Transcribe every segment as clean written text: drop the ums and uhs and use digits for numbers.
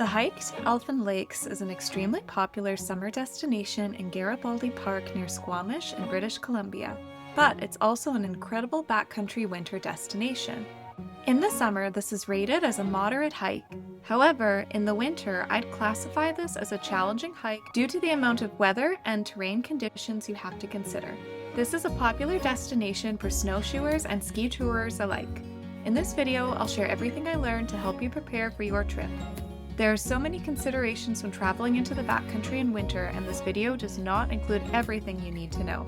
The hike to Elfin Lakes is an extremely popular summer destination in Garibaldi Park near Squamish in British Columbia, but it's also an incredible backcountry winter destination. In the summer, this is rated as a moderate hike. However, in the winter, I'd classify this as a challenging hike due to the amount of weather and terrain conditions you have to consider. This is a popular destination for snowshoers and ski tourers alike. In this video, I'll share everything I learned to help you prepare for your trip. There are so many considerations when traveling into the backcountry in winter, and this video does not include everything you need to know.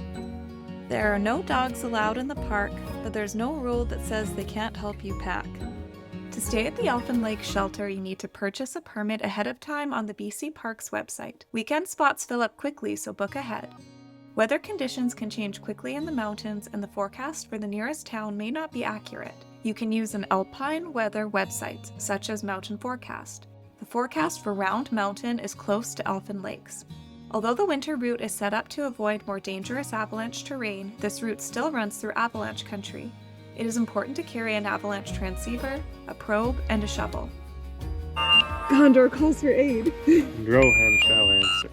There are no dogs allowed in the park, but there's no rule that says they can't help you pack. To stay at the Elfin Lakes Shelter, you need to purchase a permit ahead of time on the BC Parks website. Weekend spots fill up quickly, so book ahead. Weather conditions can change quickly in the mountains, and the forecast for the nearest town may not be accurate. You can use an alpine weather website, such as Mountain Forecast. The forecast for Round Mountain is close to Elfin Lakes. Although the winter route is set up to avoid more dangerous avalanche terrain, this route still runs through avalanche country. It is important to carry an avalanche transceiver, a probe, and a shovel. Gondor calls for aid. Rohan shall answer.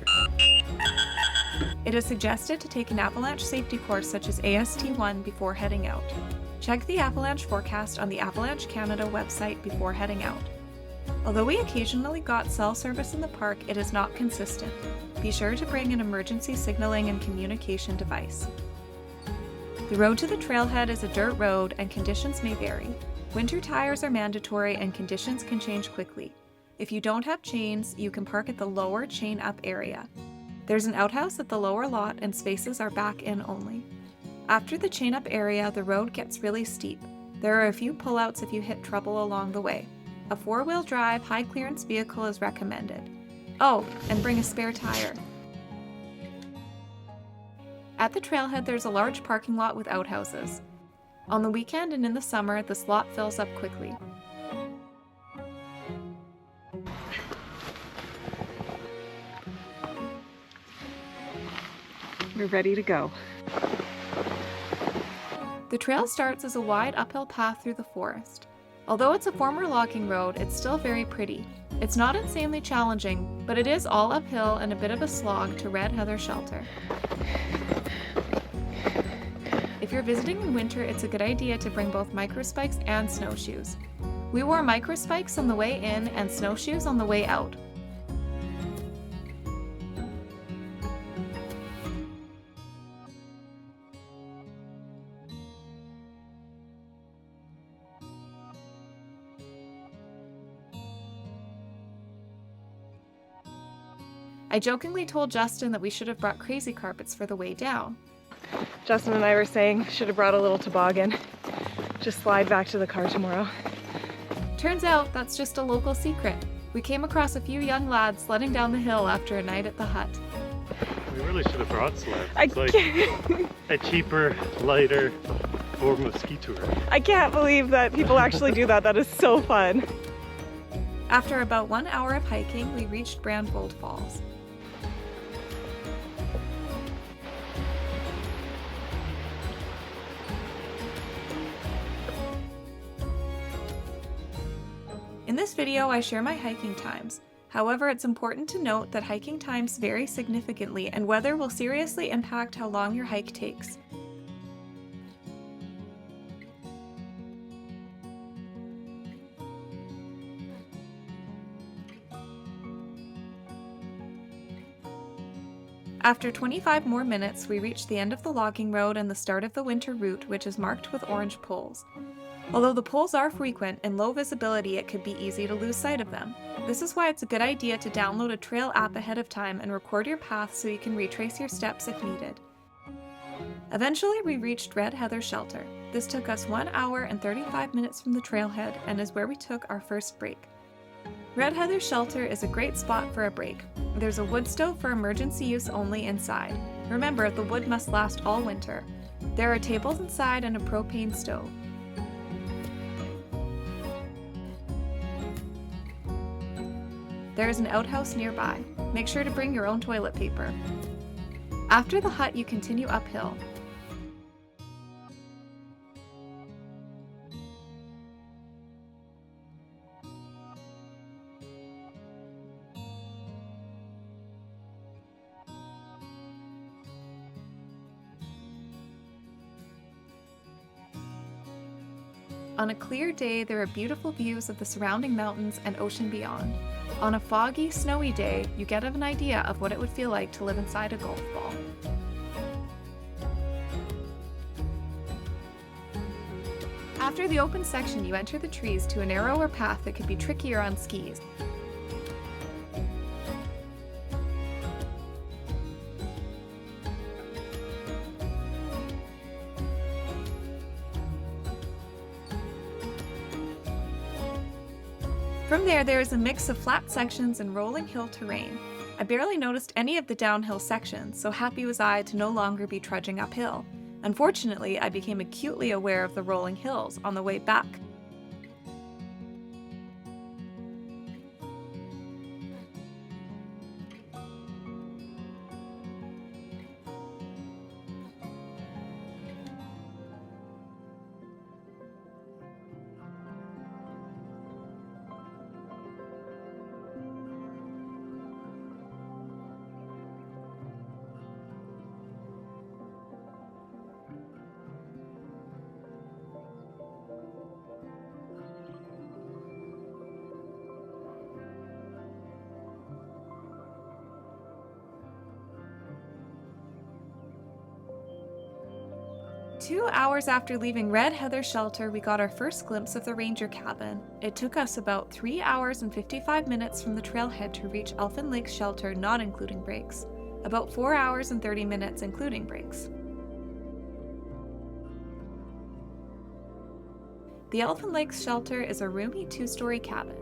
It is suggested to take an avalanche safety course such as AST1 before heading out. Check the avalanche forecast on the Avalanche Canada website before heading out. Although we occasionally got cell service in the park, it is not consistent. Be sure to bring an emergency signaling and communication device. The road to the trailhead is a dirt road and conditions may vary. Winter tires are mandatory and conditions can change quickly. If you don't have chains, you can park at the lower chain up area. There's an outhouse at the lower lot and spaces are back in only. After the chain up area, the road gets really steep. There are a few pullouts if you hit trouble along the way. A 4-wheel drive, high-clearance vehicle is recommended. Oh, and bring a spare tire. At the trailhead, there's a large parking lot with outhouses. On the weekend and in the summer, this lot fills up quickly. We're ready to go. The trail starts as a wide uphill path through the forest. Although it's a former logging road, it's still very pretty. It's not insanely challenging, but it is all uphill and a bit of a slog to Red Heather Shelter. If you're visiting in winter, it's a good idea to bring both Microspikes and snowshoes. We wore Microspikes on the way in and snowshoes on the way out. I jokingly told Justin that we should have brought crazy carpets for the way down. Justin and I were saying should have brought a little toboggan. Just slide back to the car tomorrow. Turns out that's just a local secret. We came across a few young lads sledding down the hill after a night at the hut. We really should have brought sleds. It's like a cheaper, lighter form of ski touring. I can't believe that people actually do that. That is so fun. After about 1 hour of hiking, we reached Brandwold Falls. In this video, I share my hiking times. However, it's important to note that hiking times vary significantly and weather will seriously impact how long your hike takes. After 25 more minutes, we reached the end of the logging road and the start of the winter route, which is marked with orange poles. Although the poles are frequent and low visibility, it could be easy to lose sight of them. This is why it's a good idea to download a trail app ahead of time and record your path so you can retrace your steps if needed. Eventually, we reached Red Heather Shelter. This took us 1 hour and 35 minutes from the trailhead and is where we took our first break. Red Heather Shelter is a great spot for a break. There's a wood stove for emergency use only inside. Remember, the wood must last all winter. There are tables inside and a propane stove. There is an outhouse nearby. Make sure to bring your own toilet paper. After the hut, you continue uphill. On a clear day, there are beautiful views of the surrounding mountains and ocean beyond. On a foggy, snowy day, you get an idea of what it would feel like to live inside a golf ball. After the open section, you enter the trees to a narrower path that could be trickier on skis. From there is a mix of flat sections and rolling hill terrain. I barely noticed any of the downhill sections, so happy was I to no longer be trudging uphill. Unfortunately, I became acutely aware of the rolling hills on the way back. Two hours after leaving Red Heather Shelter, we got our first glimpse of the ranger cabin. It took us about 3 hours and 55 minutes from the trailhead to reach Elfin Lakes Shelter, not including breaks. About 4 hours and 30 minutes including breaks. The Elfin Lakes Shelter is a roomy 2-story cabin.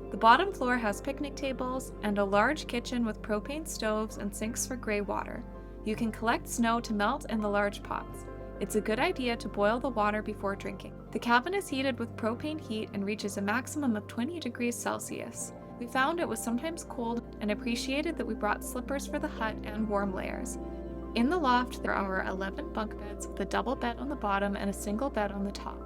The bottom floor has picnic tables and a large kitchen with propane stoves and sinks for grey water. You can collect snow to melt in the large pots. It's a good idea to boil the water before drinking. The cabin is heated with propane heat and reaches a maximum of 20 degrees Celsius. We found it was sometimes cold and appreciated that we brought slippers for the hut and warm layers. In the loft, there are 11 bunk beds with a double bed on the bottom and a single bed on the top.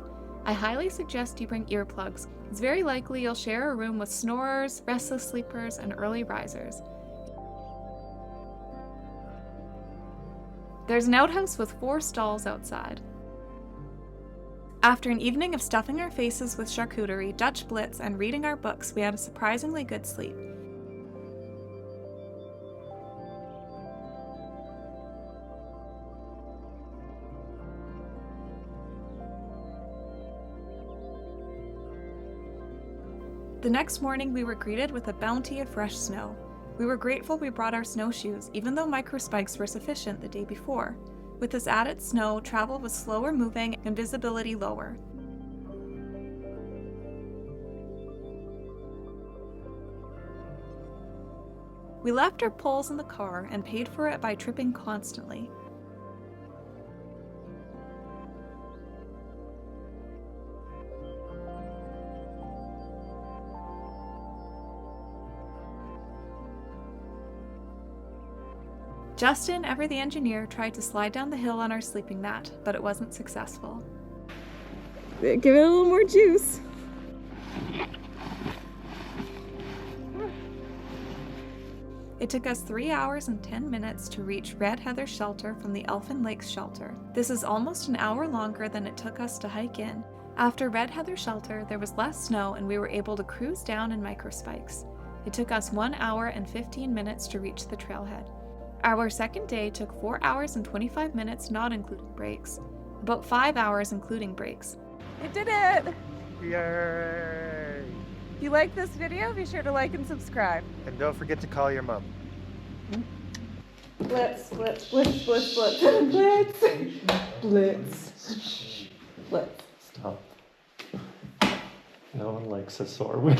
I highly suggest you bring earplugs. It's very likely you'll share a room with snorers, restless sleepers, and early risers. There's an outhouse with 4 stalls outside. After an evening of stuffing our faces with charcuterie, Dutch Blitz, and reading our books, we had a surprisingly good sleep. The next morning, we were greeted with a bounty of fresh snow. We were grateful we brought our snowshoes, even though Microspikes were sufficient the day before. With this added snow, travel was slower moving and visibility lower. We left our poles in the car and paid for it by tripping constantly. Justin, ever the engineer, tried to slide down the hill on our sleeping mat, but it wasn't successful. Give it a little more juice. It took us 3 hours and 10 minutes to reach Red Heather Shelter from the Elfin Lakes Shelter. This is almost an hour longer than it took us to hike in. After Red Heather Shelter, there was less snow and we were able to cruise down in Microspikes. It took us 1 hour and 15 minutes to reach the trailhead. Our second day took 4 hours and 25 minutes, not including breaks. About 5 hours including breaks. You did it! Yay! If you like this video, be sure to like and subscribe. And don't forget to call your mom. Blitz, blitz, blitz, blitz, blitz, blitz, blitz, blitz. Stop. No one likes a sore wing.